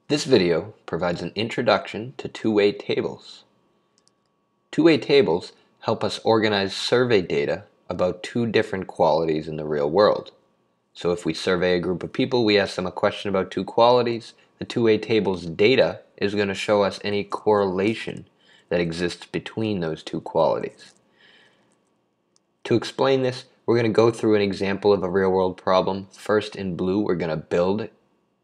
This video provides an introduction to two-way tables. Two-way tables help us organize survey data about two different qualities in the real world. So if we survey a group of people, we ask them a question about two qualities, the two-way table's data is going to show us any correlation that exists between those two qualities. To explain this, we're going to go through an example of a real-world problem. First, in blue, we're going to build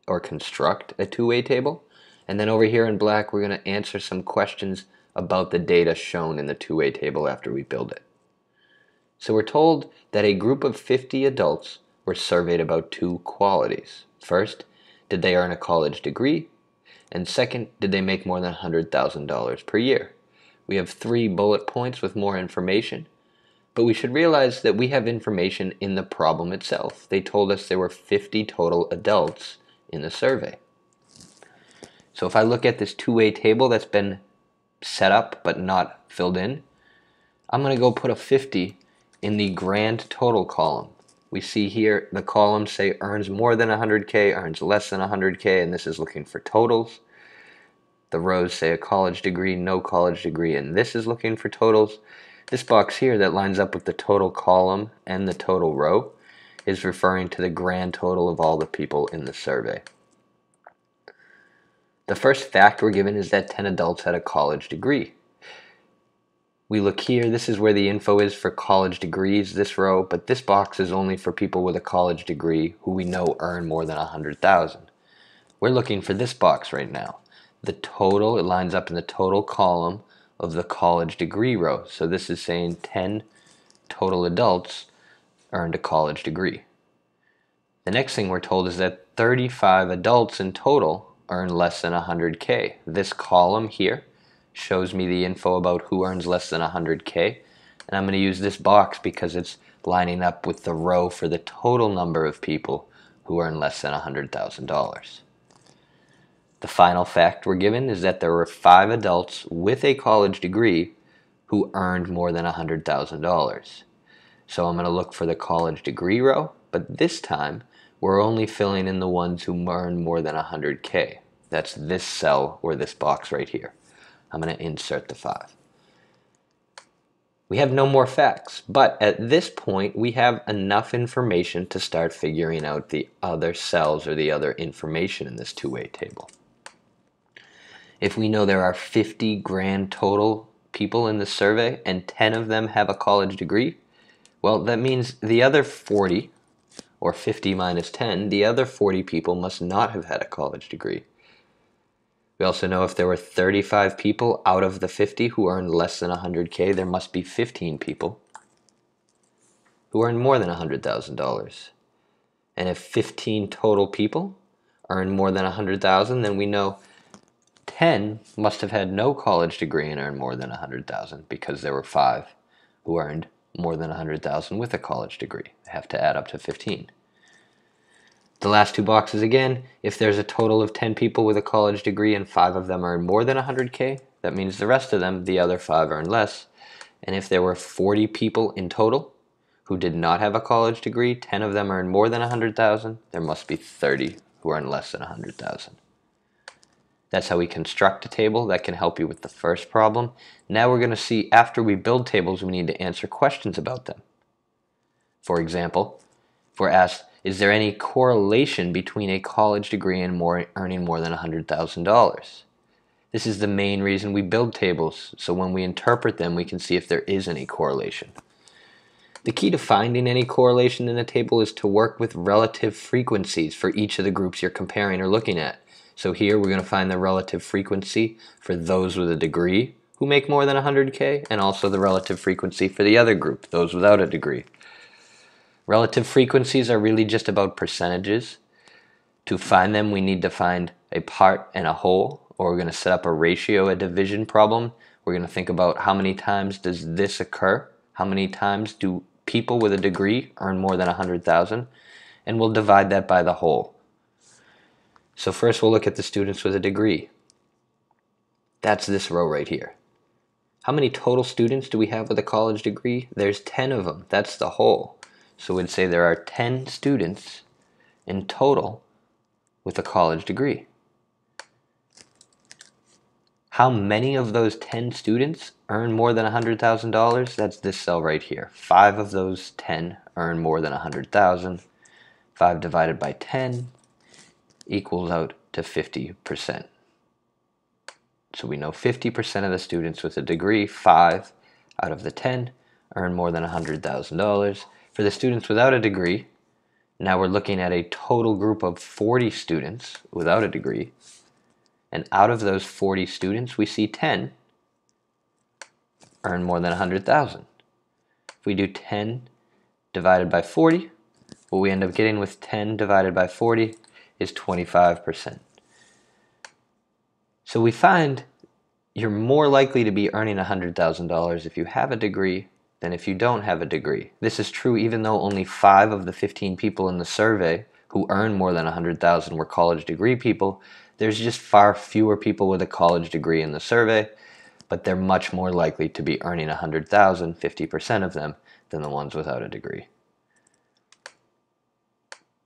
or construct a two-way table, and then over here in black we're going to answer some questions about the data shown in the two-way table after we build it. So we're told that a group of 50 adults were surveyed about two qualities. First, did they earn a college degree? And second, did they make more than $100,000 per year? We have 3 bullet points with more information, but we should realize that we have information in the problem itself. They told us there were 50 total adults in the survey. So if I look at this two-way table that's been set up but not filled in, I'm going to go put a 50 in the grand total column. We see here the columns say earns more than 100K, earns less than 100K, and this is looking for totals. The rows say a college degree, no college degree, and this is looking for totals. This box here that lines up with the total column and the total row is referring to the grand total of all the people in the survey. The first fact we're given is that 10 adults had a college degree. We look here, this is where the info is for college degrees, this row, but this box is only for people with a college degree who we know earn more than 100,000. We're looking for this box right now. The total, it lines up in the total column of the college degree row. So this is saying 10 total adults earned a college degree. The next thing we're told is that 35 adults in total earn less than 100K. This column here shows me the info about who earns less than 100K, and I'm going to use this box because it's lining up with the row for the total number of people who earn less than $100,000. The final fact we're given is that there were 5 adults with a college degree who earned more than $100,000. So I'm going to look for the college degree row, but this time we're only filling in the ones who earn more than 100K. That's this cell or this box right here. I'm going to insert the 5. We have no more facts, but at this point we have enough information to start figuring out the other cells or the other information in this two-way table. If we know there are 50 grand total people in the survey and 10 of them have a college degree, well, that means the other 40, or 50 minus 10, the other 40 people must not have had a college degree. We also know if there were 35 people out of the 50 who earned less than 100K, there must be 15 people who earned more than $100,000. And if 15 total people earn more than 100,000, then we know 10 must have had no college degree and earned more than 100,000 because there were 5 who earned more than 100,000 with a college degree. They have to add up to 15. The last 2 boxes again, if there's a total of 10 people with a college degree and 5 of them earn more than 100K, that means the rest of them, the other 5, earn less. And if there were 40 people in total who did not have a college degree, 10 of them earn more than 100,000, there must be 30 who earn less than 100,000. That's how we construct a table. That can help you with the first problem. Now we're going to see after we build tables, we need to answer questions about them. For example, if we're asked, is there any correlation between a college degree and earning more than $100,000? This is the main reason we build tables, so when we interpret them, we can see if there is any correlation. The key to finding any correlation in a table is to work with relative frequencies for each of the groups you're comparing or looking at. So here we're going to find the relative frequency for those with a degree who make more than 100K, and also the relative frequency for the other group, those without a degree. Relative frequencies are really just about percentages. To find them, we need to find a part and a whole, or we're going to set up a ratio, a division problem. We're going to think about how many times does this occur, how many times do people with a degree earn more than 100,000, and we'll divide that by the whole. So first we'll look at the students with a degree. That's this row right here. How many total students do we have with a college degree? There's 10 of them. That's the whole. So we'd say there are 10 students in total with a college degree. How many of those 10 students earn more than $100,000? That's this cell right here. 5 of those 10 earn more than $100,000. 5 divided by 10 equals out to 50%. So we know 50% of the students with a degree, 5 out of the 10, earn more than $100,000. For the students without a degree, now we're looking at a total group of 40 students without a degree. And out of those 40 students, we see 10 earn more than 100,000. If we do 10 divided by 40, what we end up getting with 10 divided by 40 is 25%. So we find you're more likely to be earning $100,000 if you have a degree than if you don't have a degree. This is true even though only 5 of the 15 people in the survey who earn more than $100,000 were college degree people. There's just far fewer people with a college degree in the survey, but they're much more likely to be earning $100,000, 50% of them, than the ones without a degree.